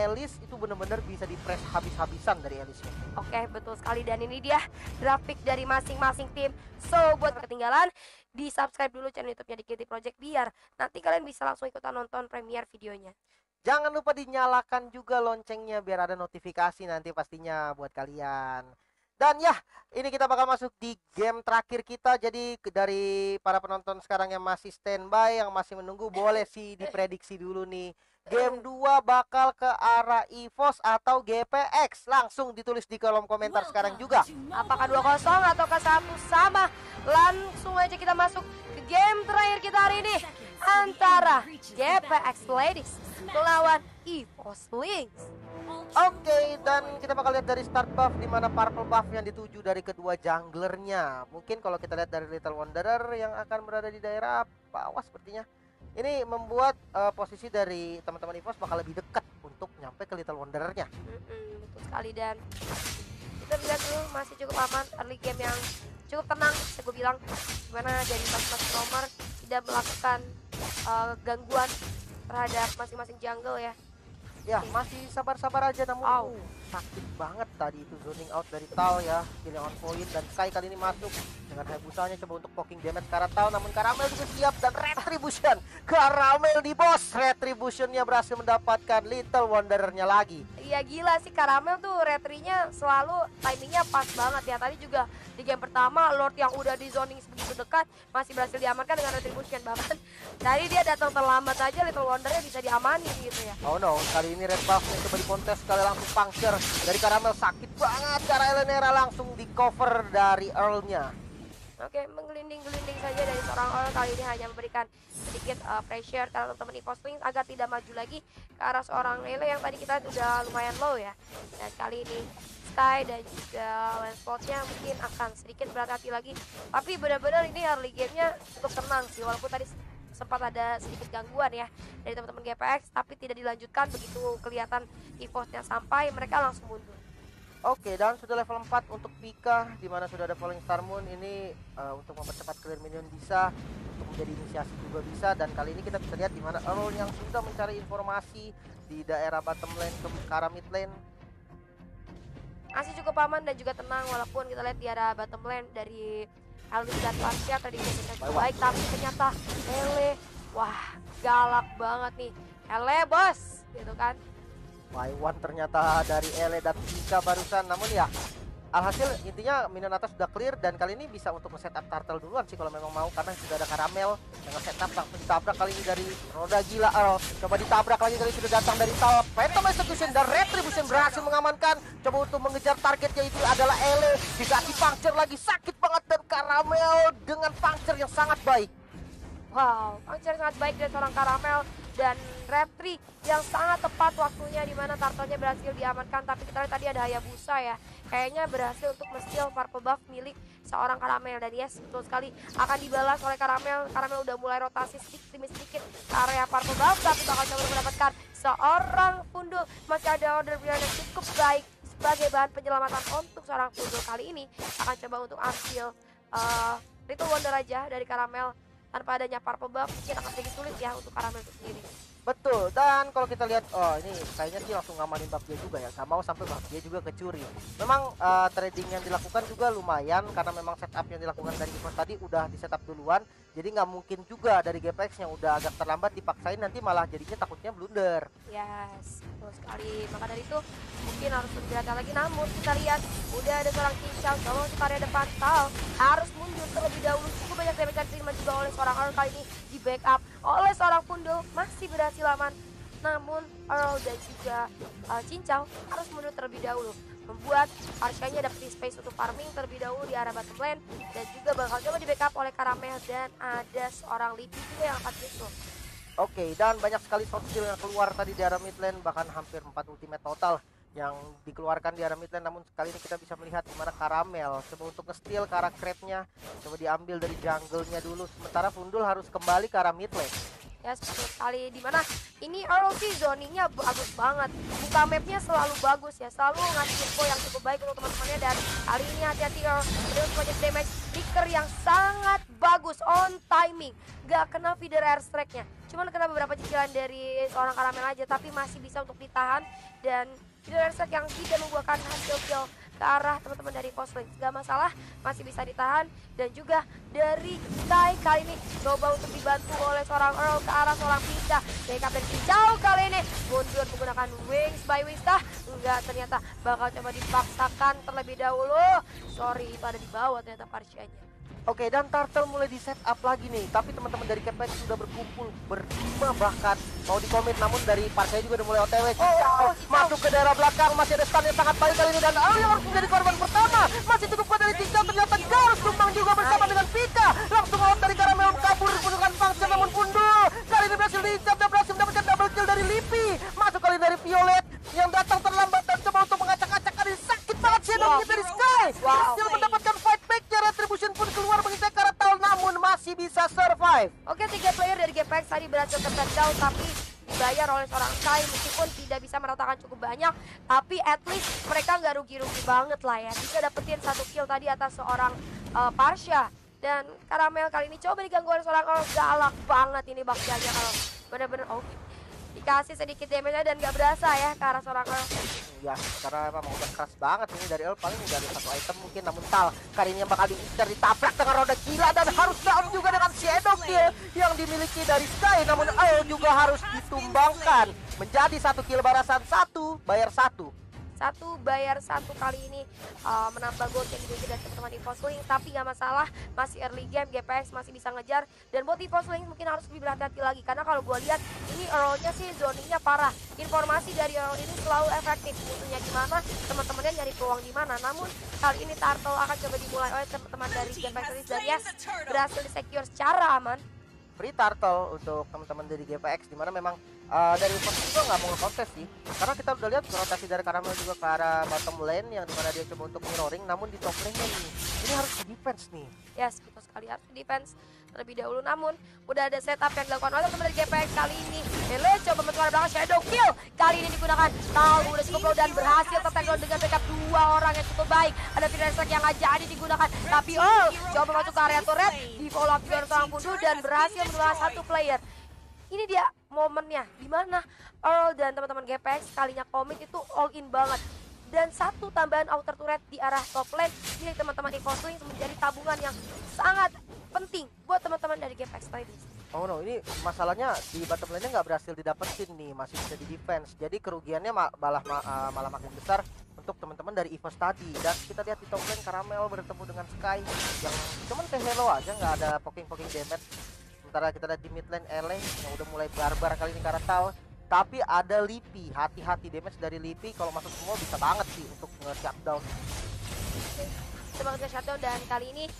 Alice itu benar-benar bisa di-press habis-habisan dari Alice-nya. Oke, betul sekali. Dan ini dia grafik dari masing-masing tim. So, buat ketinggalan, di-subscribe dulu channel YouTube-nya di Kitty Project biar nanti kalian bisa langsung ikutan nonton premiere videonya. Jangan lupa dinyalakan juga loncengnya biar ada notifikasi nanti pastinya buat kalian. Dan ya, ini kita bakal masuk di game terakhir kita. Jadi dari para penonton sekarang yang masih standby, yang masih menunggu, boleh sih diprediksi dulu nih. Game 2 bakal ke arah EVOS atau GPX. Langsung ditulis di kolom komentar sekarang juga. Apakah 2-0 atau ke 1 sama? Langsung aja kita masuk ke game terakhir kita hari ini. Antara GPX Ladies melawan EVOS Lynx. Oke, dan kita bakal lihat dari start buff di mana purple buff yang dituju dari kedua junglernya. Mungkin kalau kita lihat dari Little Wanderer yang akan berada di daerah bawah sepertinya. Ini membuat posisi dari teman-teman EVOS bakal lebih dekat untuk nyampe ke Little Wanderer-nya. Betul sekali, dan kita lihat dulu masih cukup aman, early game yang cukup tenang bisa gue bilang, dimana dari masing-masing nomor tidak melakukan gangguan terhadap masing-masing jungle ya. Ya, masih sabar-sabar aja, namun sakit banget tadi itu zoning out dari Tal ya, killing on point, dan Sky kali ini masuk dengan Hayabusanya coba untuk poking damage ke arah Tal, namun Caramel juga siap dan Retribution. Caramel di boss, Retributionnya berhasil mendapatkan Little Wanderer-nya lagi. Iya gila sih, Caramel tuh retrinya selalu timingnya pas banget ya. Tadi juga di game pertama Lord yang udah di zoning sebegitu dekat masih berhasil diamankan dengan Retribution, bahkan tadi dia datang terlambat aja Little Wanderer-nya bisa diamani gitu ya. Oh no, kali ini red buff-nya coba dikontes sekali langsung puncture dari Caramel, sakit banget. Cara Elenera langsung di cover dari Earl-nya. Oke, menggelinding-gelinding saja dari seorang Earl, kali ini hanya memberikan sedikit pressure karena teman-teman EVOS Lynx agar tidak maju lagi ke arah seorang Ele yang tadi kita udah lumayan low ya. Dan kali ini Sky dan juga Lancelot-nya mungkin akan sedikit berhati-hati lagi. Tapi benar-benar ini early game-nya cukup tenang sih, walaupun tadi sempat ada sedikit gangguan ya dari teman-teman GPX, tapi tidak dilanjutkan begitu kelihatan EVOS-nya sampai mereka langsung mundur. Oke, dan sudah level 4 untuk Pika, di mana sudah ada Falling Star Moon. Ini untuk mempercepat clear minion bisa, untuk menjadi inisiasi juga bisa. Dan kali ini kita bisa lihat di mana Earl yang sudah mencari informasi di daerah bottom lane ke arah mid lane. Masih cukup aman dan juga tenang, walaupun kita lihat di arah bottom lane dari Alice dan Lancia tadi cukup baik, tapi ternyata Ele, wah galak banget nih, Ele bos, gitu kan. Y1 ternyata dari Ele dan Pika barusan, namun ya alhasil intinya minion atas sudah clear, dan kali ini bisa untuk nge-setup turtle duluan sih kalau memang mau, karena sudah ada Caramel yang nge-setup. Langsung ditabrak kali ini dari roda gila Earl, coba ditabrak lagi kali sudah datang dari Tal. Phantom Execution dan Retribution berhasil mengamankan, coba untuk mengejar targetnya itu adalah Ele, dikasih puncture lagi, sakit banget, dan Caramel dengan puncture yang sangat baik. Wow, puncture sangat baik dari seorang Caramel dan Retri yang sangat tepat waktunya, di mana turtle-nya berhasil diamankan. Tapi kita lihat tadi ada Hayabusa ya, kayaknya berhasil untuk men-steal purple buff milik seorang Caramel, dan yes, betul sekali akan dibalas oleh Caramel. Caramel udah mulai rotasi sedikit demi sedikit ke area purple buff, tapi bakal coba mendapatkan seorang Fundul. Masih ada order yang cukup baik sebagai bahan penyelamatan untuk seorang Fundul. Kali ini akan coba untuk ambil Little Wonder aja dari Caramel. Tanpa adanya purple buff mungkin akan sedikit sulit ya untuk Caramel itu sendiri. Betul, dan kalau kita lihat, oh ini kayaknya sih langsung ngamanin buff dia juga ya, gak mau sampai buff dia juga kecuri. Memang trading yang dilakukan juga lumayan, karena memang setup yang dilakukan dari EVOS tadi udah di setup duluan. Jadi nggak mungkin juga dari GPX yang udah agak terlambat dipaksain, nanti malah jadinya takutnya blunder. Yes, betul sekali. Maka dari itu mungkin harus lebih hati lagi. Namun kita lihat udah ada seorang Kincang coba untuk area depan. Tal harus mundur terlebih dahulu. Cukup banyak damage yang diterima juga oleh seorang Earl, kali ini di backup oleh seorang Fundul, masih berhasil aman. Namun Earl dan juga Cincau harus mundur terlebih dahulu, membuat Arshanya dapat space untuk farming terlebih dahulu di arah bottom lane, dan juga bakal coba di backup oleh Caramel, dan ada seorang Liddy juga yang akan muncul. Oke, dan banyak sekali short skill yang keluar tadi di arah mid lane, bahkan hampir 4 ultimate total yang dikeluarkan di arah mid lane. Namun kali ini kita bisa melihat di mana Caramel coba untuk nge-steal ke arah crab-nya, coba diambil dari jungle-nya dulu, sementara Fundul harus kembali ke arah mid lane. Ya, betul sekali, dimana ini Earl sih zoningnya bagus banget, buka mapnya selalu bagus ya, selalu ngasih info yang cukup baik untuk teman-temannya. Dan kali ini hati-hati Earl, terus banyak damage, Flicker yang sangat bagus on timing, gak kena feeder airstrike-nya, cuman kena beberapa cicilan dari seorang Karamel aja, tapi masih bisa untuk ditahan. Dan Fiddlerset yang tidak membuahkan hasil kill ke arah teman-teman dari Fosling, gak masalah, masih bisa ditahan. Dan juga dari Sky kali ini coba untuk dibantu oleh seorang Earl ke arah seorang Pika. Backup dari jauh kali ini mundur menggunakan Wings by Wista. Enggak, ternyata bakal coba dipaksakan terlebih dahulu. Sorry, itu ada di bawah ternyata Parsianya. Oke, dan Turtle mulai di set up lagi nih. Tapi teman-teman dari Capex sudah berkumpul berlima, bahkan mau dikomit, namun dari Parknya juga udah mulai OTW. Masuk ke daerah belakang, masih ada stun yang sangat baik kali ini. Dan yang harus menjadi korban pertama masih cukup kuat dari Tika. Ternyata Garus tumbang juga bersama dengan Pika. Langsung out dari Karamel, kabur menggunakan function, namun Pundul kali ini berhasil dicap dan berhasil mendapatkan double kill dari Lipi. Masuk kali dari Violet yang datang terlambat dan coba untuk mengacak-acak. Kali ini sakit banget Shadow dari Sky. Berhasil mendapatkan fight back-nya, Retribution pun keluar mengintai Karatal, namun masih bisa survive. Oke, 3 player dari GPX tadi berhasil down, tapi dibayar oleh seorang Sky. Meskipun tidak bisa meratakan cukup banyak, tapi at least mereka nggak rugi-rugi banget lah ya. Bisa dapetin 1 kill tadi atas seorang Parsha. Dan Karamel kali ini coba diganggu oleh seorang Earl. Galak banget ini baktianya kalau bener-bener dikasih sedikit damage dan nggak berasa ya ke arah seorang Earl. Ya, karena emang udah keras banget ini dari El, paling udah ada 1 item mungkin, namun Tal kali ini yang bakal diincar, ditabrak dengan roda gila dan harus down juga dengan shadow kill yang dimiliki dari Sky. Namun El juga harus ditumbangkan menjadi 1 kill barasan, 1 bayar 1. 1 bayar 1 kali ini menambah gold yang dimiliki dari teman-teman EVOSLINK, tapi nggak masalah, masih early game, GPX masih bisa ngejar. Dan buat EVOSLINK mungkin harus lebih berhati-hati lagi, karena kalau gue lihat ini Earl-nya sih zoningnya parah. Informasi dari Earl ini selalu efektif, musuhnya di mana, teman-temannya nyari peluang di mana. Namun kali ini Turtle akan coba dimulai oleh teman-teman dari GPX dan yes, berhasil di-secure secara aman. Free Turtle untuk teman-teman dari GPX, dimana memang dari posisi juga nggak mau kontes sih, karena kita udah lihat rotasi dari Karamel juga ke arah bottom lane yang dimana dia coba untuk mirroring, namun di top lane nih ini harus di defense nih. Yes, betul sekali, harus di defense terlebih dahulu. Namun udah ada setup yang dilakukan oleh teman dari GPX kali ini. Ele coba mencoba belakang shadow kill, kali ini digunakan Tal udah cukup low dan berhasil tertackle dengan backup 2 orang yang cukup baik. Ada Fiddlerset yang nggak jadi digunakan, tapi coba masuk ke area turret, di follow up dengan seorang Pundu dan berhasil menjual 1 player. Ini dia momennya dimana Earl dan teman-teman GPX kalinya komit itu all in banget. Dan 1 tambahan outer turret di arah top lane milik teman-teman EVOSLINK menjadi tabungan yang sangat penting buat teman-teman dari GPX tadi. Oh no, ini masalahnya di bottom lane-nya nggak berhasil didapetin nih, masih bisa di defense. Jadi kerugiannya malah makin besar untuk teman-teman dari EVOS tadi. Dan kita lihat di top lane Karamel bertemu dengan Sky yang cuman kayak hello aja, nggak ada poking-poking damage. Sementara kita lihat di mid lane Ele yang udah mulai barbar kali ini Karatal. Tapi ada Lipi, hati-hati damage dari Lipi kalau masuk semua bisa banget sih untuk nge-shutdown. Coba nge-shutdown dan kali ini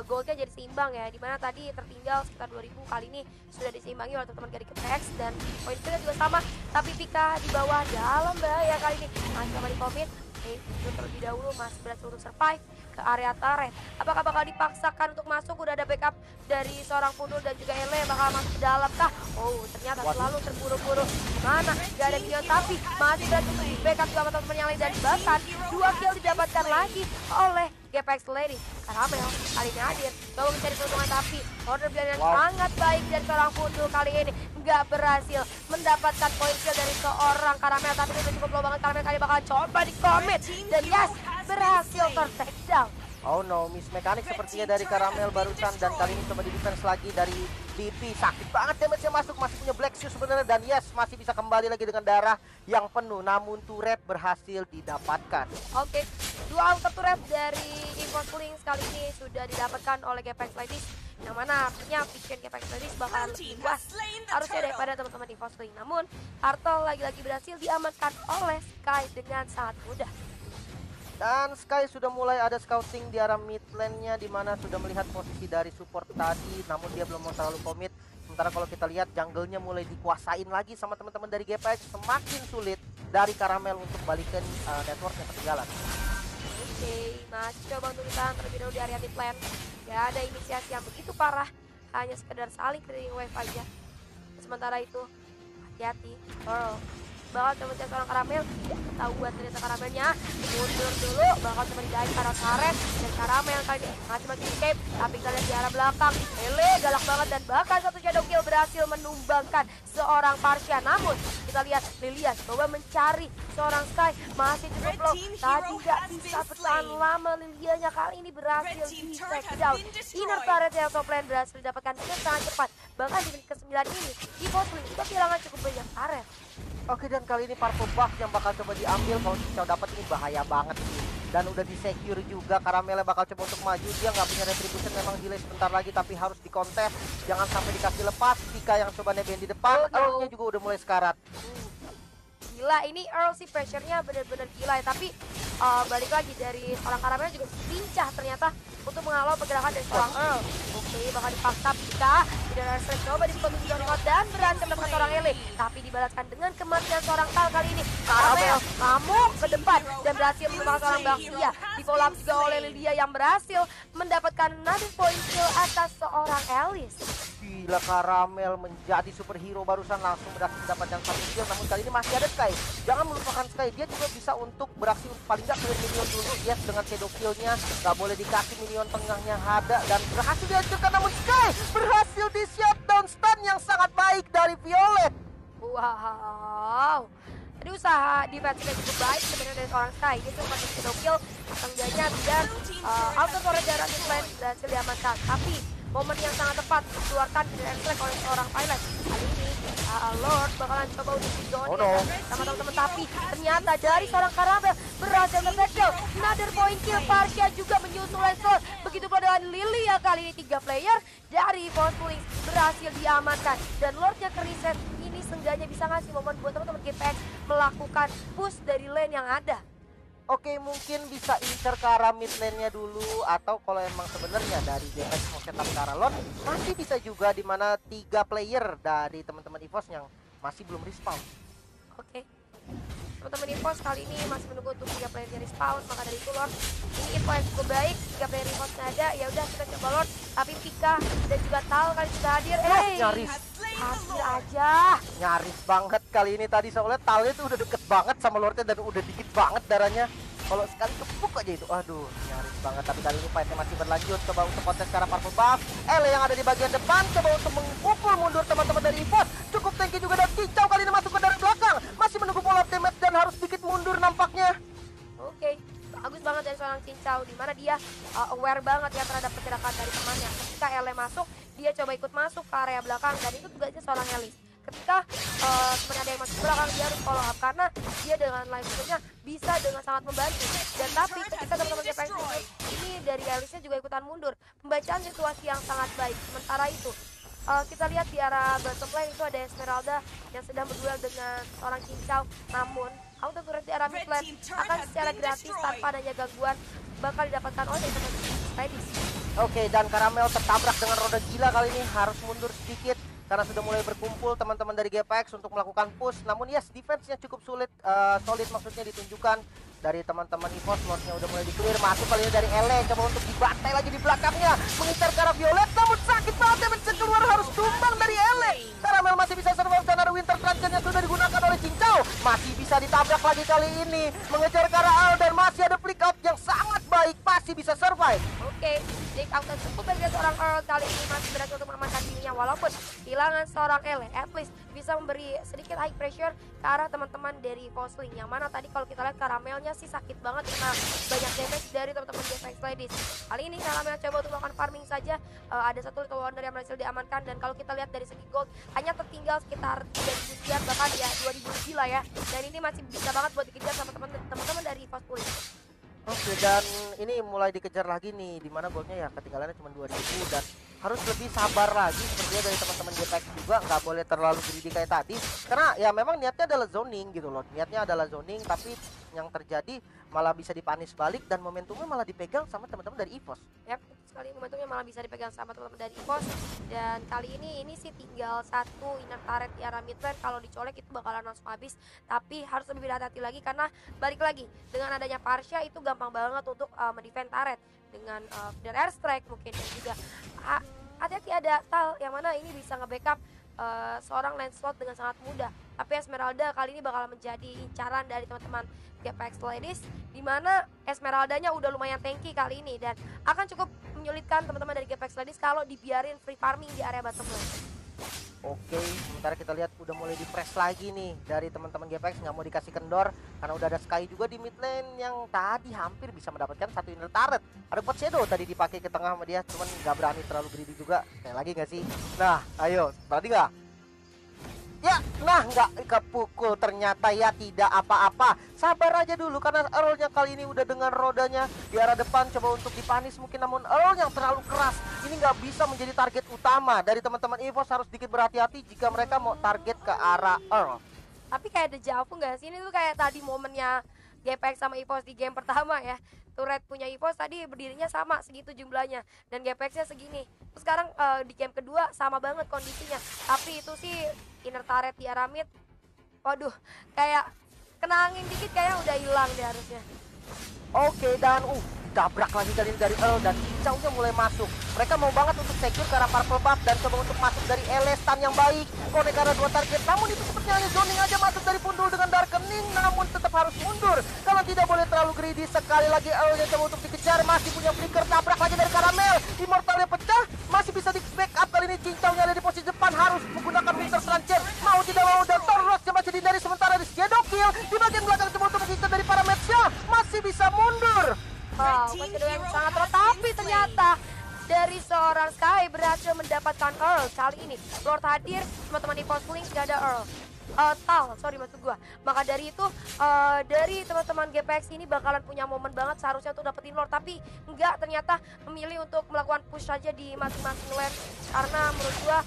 goldnya jadi seimbang ya, dimana tadi tertinggal sekitar 2000, kali ini sudah diseimbangi oleh teman-teman dari GPX. Dan poin kita juga sama, tapi Pika di bawah dalam bahaya kali ini. Masih coba di commit, itu terlebih dahulu masih berhasil untuk survive ke area turret. Apakah bakal dipaksakan untuk masuk? Udah ada backup dari seorang Pundul dan juga Ele bakal masuk ke dalam kah? Oh, ternyata selalu terburu-buru. Gimana? Gak ada minion, tapi masih berhasil untuk di backup sama teman-teman yang lain. Dan bahkan 2 kill didapatkan lagi oleh GPX Lady. Karamel kali ini hadir, coba mencari keuntungan, tapi order pilihan yang sangat baik dari seorang Pundul kali ini nggak berhasil mendapatkan poin kill dari seorang Karamel. Tapi itu cukup low banget, Karamel kali bakal coba di commit dan yes, berhasil ter-take down. Oh no, miss mekanik sepertinya dari Karamel barusan, dan kali ini coba di defense lagi dari Lipi. Sakit banget damage-nya masuk, masih punya Black Shoes sebenarnya, dan yes, masih bisa kembali lagi dengan darah yang penuh, namun turret berhasil didapatkan. Oke, 2 outer turret dari EVOSLINK kali ini sudah didapatkan oleh GPX Ladies, yang mana artinya vision GPX Ladies bakalan lebih luas harusnya daripada teman-teman EVOSLINK. Namun Turtle lagi-lagi berhasil diamankan oleh Sky dengan sangat mudah. Dan Sky sudah mulai ada scouting di arah mid lane-nya, dimana sudah melihat posisi dari support tadi, namun dia belum mau terlalu komit. Sementara kalau kita lihat jungle-nya mulai dikuasain lagi sama teman-teman dari GPX, semakin sulit dari Karamel untuk balikin networknya ketinggalan. Oke, masih coba untuk ditahan terlebih dahulu di area mid lane. Gak ada inisiasi yang begitu parah, hanya sekedar saling clearing wave aja. Sementara itu, hati-hati, Earl bakal coba cari seorang Karamel. Ketahuan ternyata Karamelnya mundur dulu, bakal coba didaik ke arah karet dan Karamel kali ini masih escape, tapi kita lihat di arah belakang Ele galak banget dan bahkan satu shadow kill berhasil menumbangkan seorang Parsha. Namun kita lihat Lilia coba mencari seorang Sky, masih cukup low, tadi gak bisa bertahan lama. Lilianya kali ini berhasil di take down. Inner turret yang top lane berhasil didapatkan dengan sangat cepat. Bahkan di menit ke-9 ini EVOS juga kehilangan cukup banyak turret. Oke, dan kali ini purple buff yang bakal coba diambil. Kalau Cincau dapat ini bahaya banget sih. Dan udah di-secure juga, Karamelnya bakal coba untuk maju. Dia nggak punya retribution, memang delay sebentar lagi, tapi harus dikontes. Jangan sampai dikasih lepas. Pika yang coba nebeng di depan, Earl-nya juga udah mulai sekarat. Gila, ini Earl sih pressure-nya bener-bener gila ya. Tapi balik lagi dari seorang Karamel juga lincah ternyata untuk menghalau pergerakan dari seorang Earl. Oke, bakal dipaksa Pika. Tidak ada stress, coba dikontrol Joningot dan berantem dengan seorang Ele. Tapi dibalaskan dengan kematian seorang Tal kali ini. Karamel ngamuk ke depan dan berhasil menemukan seorang Baxia. Di follow up juga oleh Lilia yang berhasil mendapatkan another point kill atas seorang Alice. Gila, Karamel menjadi superhero barusan, langsung berhasil mendapatkan satu kill. Namun kali ini masih ada Sky. Jangan melupakan Sky, dia juga bisa untuk beraksi paling nggak clear minion dulu. Yes, dengan shadow kill-nya nggak boleh dikasih minion tengahnya ada dan berhasil dihancurkan. Namun Sky berhasil di shutdown, stun yang sangat baik dari Violet. Wow, tadi usaha defense-nya cukup baik sebenarnya dari seorang Sky. Dia cuma masih shadow kill tengganya biar auto torre jarak di lane berhasil diamankan. Tapi momen yang sangat tepat dikeluarkan dari Airstrike oleh seorang pilot. Kali ini Lord bakalan coba untuk zone sama teman-teman, tapi ternyata dari seorang Karamel berhasil nge-kill. Another point kill, Parsha juga menyusul Lord. Begitu pula dengan Lilia, kali ini 3 player dari Force Police berhasil diamankan dan Lordnya ke reset. Ini seenggaknya bisa ngasih momen buat teman-teman GPX melakukan push dari lane yang ada. Oke, mungkin bisa incer ke arah mid lane-nya dulu, atau kalau emang sebenarnya dari DPS mau setup ke arah Lord, masih bisa juga di mana 3 player dari teman-teman EVOS yang masih belum respawn. Oke. Teman-teman EVOS kali ini masih menunggu untuk 3 player yang respawn, maka dari itu Lord ini info yang cukup baik. 3 player EVOS-nya ada, ya udah kita coba Lord, tapi Pika dan juga Tal kali sudah hadir. Nyaris hadir aja. Nyaris banget kali ini tadi, soalnya Talnya itu udah deket banget sama Lordnya dan udah dikit banget darahnya. Kalau sekali kepuk aja itu, aduh nyaris banget. Tapi kali ini fightnya masih berlanjut. Coba untuk kontes ke arah purple buff. Ele yang ada di bagian depan coba untuk memukul mundur teman-teman dari EVOS. Cukup tanky juga, dan Cincau kali ini masuk ke dari belakang. Masih menunggu follow up damage dan harus sedikit mundur nampaknya. Oke, bagus banget dari seorang Cincau, dimana dia aware banget ya terhadap pergerakan dari temannya. Ketika Ele masuk, dia coba ikut masuk ke area belakang, dan itu tugasnya seorang Elis. Ketika temennya ada yang masuk ke belakang, dia harus follow up karena dia dengan live nya bisa dengan sangat membantu. Dan tapi ketika teman-teman GPX ini dari Elisnya juga ikutan mundur, pembacaan situasi yang sangat baik. Sementara itu kita lihat di arah bottom lane itu ada Esmeralda yang sedang berduel dengan seorang Cincau. Namun auto turret di arah mid lane akan secara gratis tanpa adanya gangguan bakal didapatkan oleh teman-teman Spidey. Oke, dan Karamel tertabrak dengan roda gila kali ini, harus mundur sedikit karena sudah mulai berkumpul teman-teman dari GPX untuk melakukan push. Namun yes, defense-nya cukup solid maksudnya ditunjukkan dari teman-teman EVOS. Lordnya udah mulai di-clear, masuk kali ini dari Ele, coba untuk dibantai lagi di belakangnya, mengincar ke arah Violet, namun sakit banget, damage keluar, harus tumbang dari Ele. Karamel masih bisa survive karena ada Winter Transcend yang sudah digunakan oleh Cincau. Masih bisa ditabrak lagi kali ini, mengejar ke arah Al, dan masih ada flick out yang sangat baik, masih bisa survive. Oke, flick out yang cukup baik dari seorang Earl kali ini masih berhasil untuk mengamankan dirinya, walaupun kehilangan seorang Ele, at least bisa memberi sedikit high pressure ke arah teman-teman dari Fosling. Yang mana tadi kalau kita lihat Karamelnya sih sakit banget karena banyak damage dari teman-teman GPX Ladies. Kali ini Karamel coba untuk melakukan farming saja, ada satu Little Wonder yang berhasil diamankan, dan kalau kita lihat dari segi gold hanya tertinggal sekitar 3.000 sekian, bahkan ya 2.000 lebih lah ya, dan ini masih bisa banget buat dikejar sama teman-teman dari Fosling. Oke, dan ini mulai dikejar lagi nih, dimana goldnya ya ketinggalannya cuma 2000, dan harus lebih sabar lagi sepertinya dari teman-teman GPX juga. Nggak boleh terlalu greedy kayak tadi, karena ya memang niatnya adalah zoning gitu loh, niatnya adalah zoning, tapi yang terjadi malah bisa dipanis balik dan momentumnya malah dipegang sama teman-teman dari EVOS. Yap, sekali momentumnya malah bisa dipegang sama teman-teman dari EVOS. Dan kali ini sih tinggal satu inner turret di arah mid lane, kalau dicolek itu bakalan langsung habis. Tapi harus lebih hati-hati lagi karena balik lagi dengan adanya Parsha itu gampang banget untuk mendefend turret dengan dari airstrike mungkin, dan juga hati-hati ada Tal yang mana ini bisa nge-backup seorang Lancelot dengan sangat mudah. Tapi Esmeralda kali ini bakal menjadi incaran dari teman-teman GPX Ladies, di mana Esmeraldanya udah lumayan tanky kali ini dan akan cukup menyulitkan teman-teman dari GPX Ladies kalau dibiarin free farming di area bottom lane. Oke, sementara kita lihat udah mulai di press lagi nih dari teman-teman GPX, nggak mau dikasih kendor karena udah ada Sky juga di mid lane yang tadi hampir bisa mendapatkan satu inner turret. Ada Pot Shadow tadi dipakai ke tengah sama dia, cuman nggak berani terlalu greedy juga. Kayak lagi nggak sih? Nah, ayo, berani nggak? Ya, nah nggak kepukul ternyata ya, tidak apa-apa. Sabar aja dulu karena Earl-nya kali ini udah dengan rodanya di arah depan, coba untuk dipanis mungkin, namun Earl yang terlalu keras ini nggak bisa menjadi target utama dari teman-teman EVOS. Harus sedikit berhati-hati jika mereka mau target ke arah Earl. Tapi kayak deja vu nggak sih? Ini tuh kayak tadi momennya GPX sama EVOS di game pertama ya. Turret punya EVOS tadi berdirinya sama segitu jumlahnya dan GPX-nya segini. Terus sekarang di game kedua sama banget kondisinya. Tapi itu sih inner turret di arah mid. Waduh, kayak kena angin dikit kayaknya udah hilang deh harusnya. Oke, dan tabrak lagi kali ini dari Earl dan cincaunya mulai masuk. Mereka mau banget untuk secure ke arah purple buff dan coba untuk masuk dari LS stun yang baik. Connect ke arah 2 target, namun itu sepertinya hanya zoning aja masuk dari Pundul dengan Darkening, namun tetap harus mundur karena tidak boleh terlalu greedy. Sekali lagi Earl yang coba untuk dikejar, masih punya flicker, tabrak lagi dari Caramel. Immortalnya pecah, masih bisa di backup kali ini. Cincaunya ada di posisi depan, harus menggunakan Winter Trencher. Mau tidak mau, dan Torrosnya masih dihindari sementara di Shadow Kill di bagian belakang coba untuk mengincar dari para match-nya. Masih bisa mundur. Wow, masih yang sangat terlalu, tapi ternyata dari seorang Sky berhasil mendapatkan Earl kali ini. Lord hadir, teman-teman di Link gak ada Earl. Maksud gua. Maka dari itu dari teman-teman GPX ini bakalan punya momen banget seharusnya untuk dapetin Lord, tapi enggak, ternyata memilih untuk melakukan push saja di masing-masing lane karena menurut gua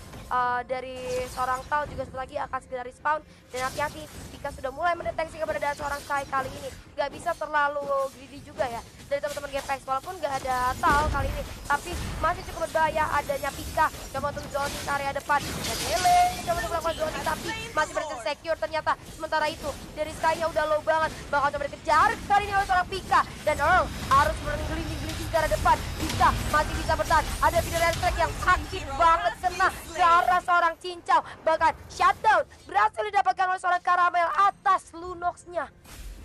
dari seorang Tal juga sebentar lagi akan segera respawn. Dan hati-hati jika sudah mulai mendeteksi keberadaan seorang Sky kali ini, nggak bisa terlalu greedy juga ya dari teman-teman GPX. Walaupun nggak ada Tal kali ini, tapi masih cukup berbahaya adanya Pika coba untuk zoning area depan dan Hele coba untuk melakukan zoning tapi masih berhasil secure ternyata. Sementara itu dari Sky-nya udah low banget, bakal coba dikejar kali ini oleh seorang Pika dan Earl harus menggelinding-gelinding ke arah depan. Pika masih bisa bertahan, ada video strike yang sakit banget kena ke arah seorang cincau, bahkan shutdown berhasil didapatkan oleh seorang Caramel atas Lunox-nya.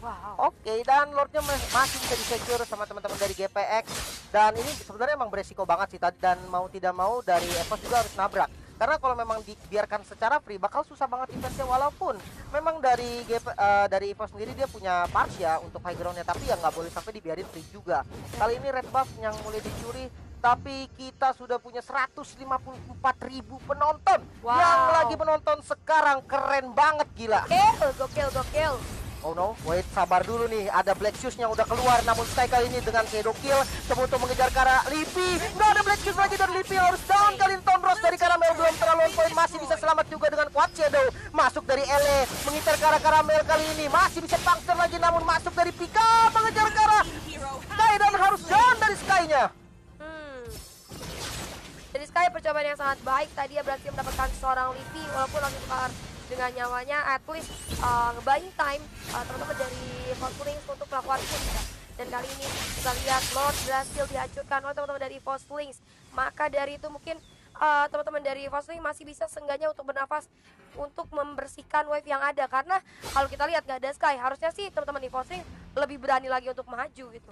Wow. Oke, dan Lordnya masih bisa di-secure sama teman-teman dari GPX. Dan ini sebenarnya emang beresiko banget sih tadi, dan mau tidak mau dari EVOS juga harus nabrak. Karena kalau memang dibiarkan secara free bakal susah banget defense-nya, walaupun memang dari dari EVOS sendiri dia punya parts ya untuk high ground-nya, tapi ya nggak boleh sampai dibiarin free juga. Kali ini red buff yang mulai dicuri, tapi kita sudah punya 154.000 penonton. Wow. Yang lagi menonton sekarang, keren banget, gila. Gokil. Oh no, wait, sabar dulu nih. Ada Black Shoes yang udah keluar, namun Sky kali ini dengan Shadow Kill coba untuk mengejar ke arah Lipi. Nggak ada Black Shoes lagi dan Lipi harus down. Kali ini Tonros dari Caramel belum terlalu on point, masih bisa selamat juga dengan Quad Shadow. Masuk dari Ele, mengincar ke arah Caramel kali ini, masih bisa puncture lagi, namun masuk dari Pika, mengejar ke arah Sky dan harus down dari Sky-nya. Dari Sky percobaan yang sangat baik, tadi dia berhasil mendapatkan seorang Lipi walaupun langsung tukar dengan nyawanya, at least ngebuying time teman-teman dari Fosflings untuk melakukan push ya. Dan kali ini kita lihat Lord berhasil dihancurkan oleh teman-teman dari Fosflings. Maka dari itu mungkin teman-teman dari Fosflings masih bisa seenggaknya untuk bernafas untuk membersihkan wave yang ada, karena kalau kita lihat gak ada Sky, harusnya sih teman-teman di Fosflings lebih berani lagi untuk maju gitu.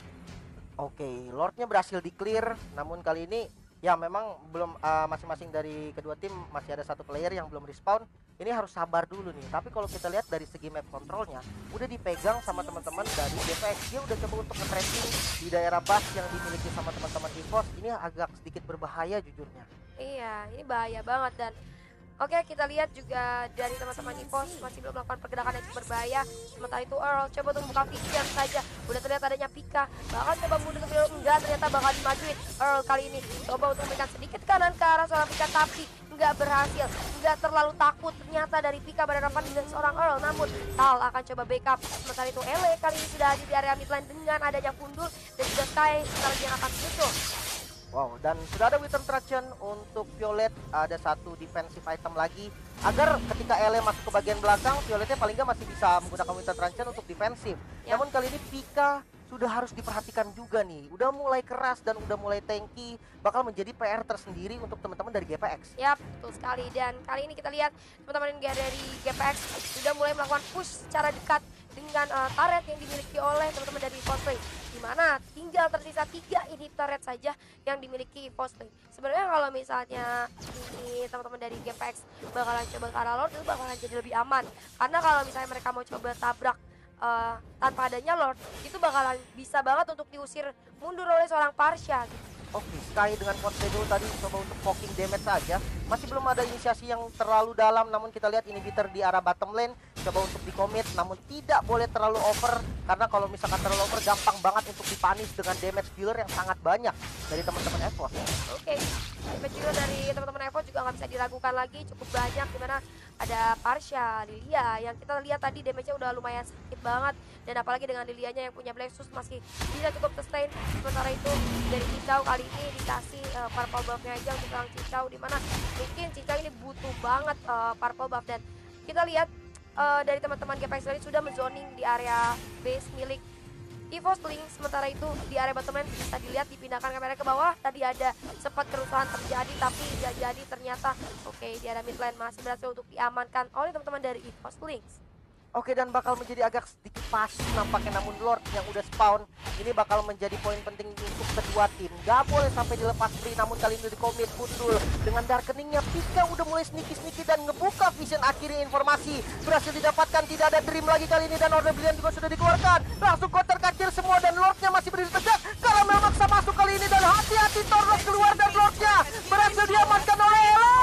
Oke, Lordnya berhasil di clear, namun kali ini ya memang belum, masing-masing dari kedua tim masih ada satu player yang belum respawn. Ini harus sabar dulu nih. Tapi kalau kita lihat dari segi map kontrolnya udah dipegang sama teman-teman dari GPX. Dia udah coba untuk nge-tracking di daerah bus yang dimiliki sama teman-teman EVOS. Ini agak sedikit berbahaya jujurnya. Iya, ini bahaya banget. Dan oke, kita lihat juga dari teman-teman EVOS masih belum melakukan pergerakan yang cukup berbahaya. Sementara itu Earl coba untuk membuka vision saja. Udah terlihat adanya Pika, bahkan coba mundur ke belakang, enggak, ternyata bakal dimajuin. Earl kali ini coba untuk memberikan sedikit kanan ke arah seorang Pika, tapi nggak berhasil. Nggak terlalu takut ternyata dari Pika berhadapan dengan seorang Earl, namun Tal akan coba backup. Sementara itu Ele kali ini sudah di area mid lane dengan adanya Pundul dan juga Sky sebentar lagi yang akan muncul. Wow, dan sudah ada Wither Traction untuk Violet. Ada satu defensive item lagi agar ketika Ele masuk ke bagian belakang, Violetnya paling nggak masih bisa menggunakan Wither Traction untuk defensif. Ya. Namun kali ini Pika sudah harus diperhatikan juga nih. Udah mulai keras dan udah mulai tanky, bakal menjadi PR tersendiri untuk teman-teman dari GPX. Yap, betul sekali. Dan kali ini kita lihat teman-teman dari GPX sudah mulai melakukan push secara dekat dengan turret yang dimiliki oleh teman-teman dari Cosplay. Di mana tinggal tersisa 3 inhib turret saja yang dimiliki Cosplay. Sebenarnya kalau misalnya ini teman-teman dari GPX bakalan coba ke arah Lord, itu bakalan jadi lebih aman. Karena kalau misalnya mereka mau coba tabrak tanpa adanya Lord, itu bakalan bisa banget untuk diusir mundur oleh seorang Parsha gitu. Oke, Sky dengan Poseidon tadi coba untuk poking damage saja. Masih belum ada inisiasi yang terlalu dalam, namun kita lihat inhibitor di arah bottom lane coba untuk di-commit, namun tidak boleh terlalu over, karena kalau misalkan terlalu over gampang banget untuk dipanis dengan damage dealer yang sangat banyak dari teman-teman EVOS. Oke, damage dealer dari teman-teman EVOS juga nggak bisa diragukan lagi, cukup banyak, dimana ada Parsha, Lilia yang kita lihat tadi damage-nya udah lumayan sakit banget, dan apalagi dengan Lilianya yang punya Black Sus masih bisa cukup sustain. Sementara itu dari Cicau kali ini dikasih purple buff-nya aja untuk seorang Cicau, dimana mungkin Cicau ini butuh banget purple buff. Dan kita lihat dari teman-teman GPX tadi sudah menzoning di area base milik EVOS Link. Sementara itu di area bottom lane bisa dilihat dipindahkan kamera ke bawah. Tadi ada sempat kerusuhan terjadi tapi tidak jadi ternyata. Oke, di area mid lane masih berhasil untuk diamankan oleh teman-teman dari EVOS Link. Oke, dan bakal menjadi agak sedikit pasif nampaknya, namun Lord yang udah spawn ini bakal menjadi poin penting untuk kedua tim. Gak boleh sampai dilepas free, namun kali ini dikomit Bundul dengan darkeningnya. Pika udah mulai sneaky dan ngebuka vision. Akhirnya informasi berhasil didapatkan, tidak ada dream lagi kali ini, dan order brilliant juga sudah dikeluarkan. Langsung counter kacir semua dan Lordnya masih berdiri tegak. Karamel maksa masuk kali ini, dan hati-hati Torlok keluar, dan Lordnya berhasil diamankan oleh Ele.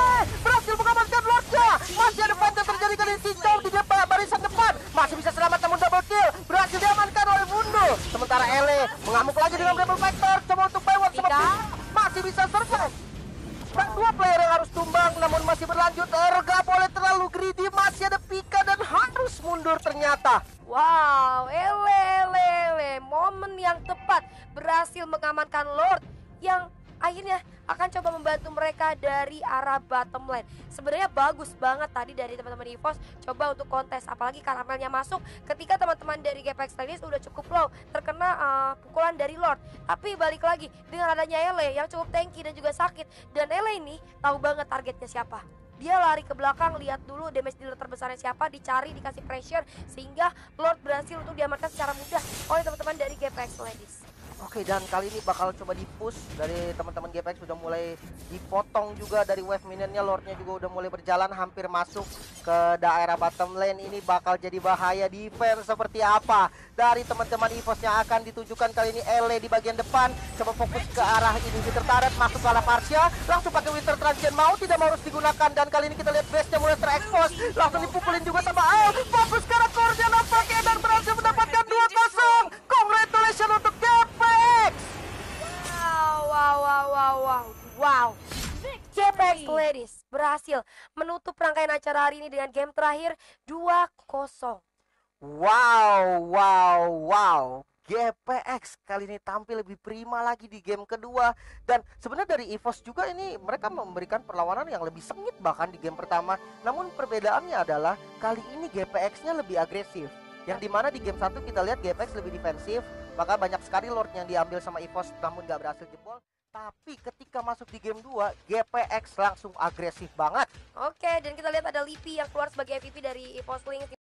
Berhasil mengamankan Lordnya. Masih ada fight yang terjadi kali ini. Cicau di depan barisan depan masih bisa selamat, namun double kill berhasil diamankan oleh Bundul. Sementara Ele mengamuk lagi dengan double factor, coba untuk bywat sama Pika masih bisa survive. Dan 2 player yang harus tumbang, namun masih berlanjut. Gak boleh terlalu greedy, masih ada Pika dan harus mundur ternyata. Wow, Ele, momen yang tepat berhasil mengamankan Lord yang akhirnya akan coba membantu mereka dari arah bottom lane. Sebenarnya bagus banget tadi dari teman-teman EVOS coba untuk kontes, apalagi Karamelnya masuk ketika teman-teman dari GPX Ladies udah cukup low terkena pukulan dari Lord. Tapi balik lagi dengan adanya Ele yang cukup tanky dan juga sakit, dan Ele ini tahu banget targetnya siapa. Dia lari ke belakang, lihat dulu damage dealer terbesarnya siapa, dicari, dikasih pressure, sehingga Lord berhasil untuk diamankan secara mudah oleh teman-teman dari GPX Ladies. Oke, dan kali ini bakal coba di-push dari teman-teman GPX, sudah mulai dipotong juga dari wave minionnya. Lordnya juga udah mulai berjalan hampir masuk ke daerah bottom lane. Ini bakal jadi bahaya. Defense seperti apa dari teman-teman EVOS yang akan ditunjukkan kali ini. Ele di bagian depan coba fokus ke arah ini, turret masuk ke arah Parsha, langsung pakai Winter Transient, mau tidak mau harus digunakan. Dan kali ini kita lihat base-nya mulai terekspos, langsung dipukulin juga sama Al. Fokus ke arah core-nya nampaknya dan berhasil mendapatkan 2-0. Congratulations untuk GPX. Wow. GPX Ladies berhasil menutup rangkaian acara hari ini dengan game terakhir 2-0. Wow. GPX kali ini tampil lebih prima lagi di game kedua. Dan sebenarnya dari EVOS juga ini mereka memberikan perlawanan yang lebih sengit bahkan di game pertama. Namun perbedaannya adalah kali ini GPX-nya lebih agresif. Yang dimana di game 1 kita lihat GPX lebih defensif, maka banyak sekali Lord yang diambil sama EVOS namun gak berhasil jebol. Tapi ketika masuk di game 2, GPX langsung agresif banget. Oke, dan kita lihat ada Lipi yang keluar sebagai MVP dari EVOS Link.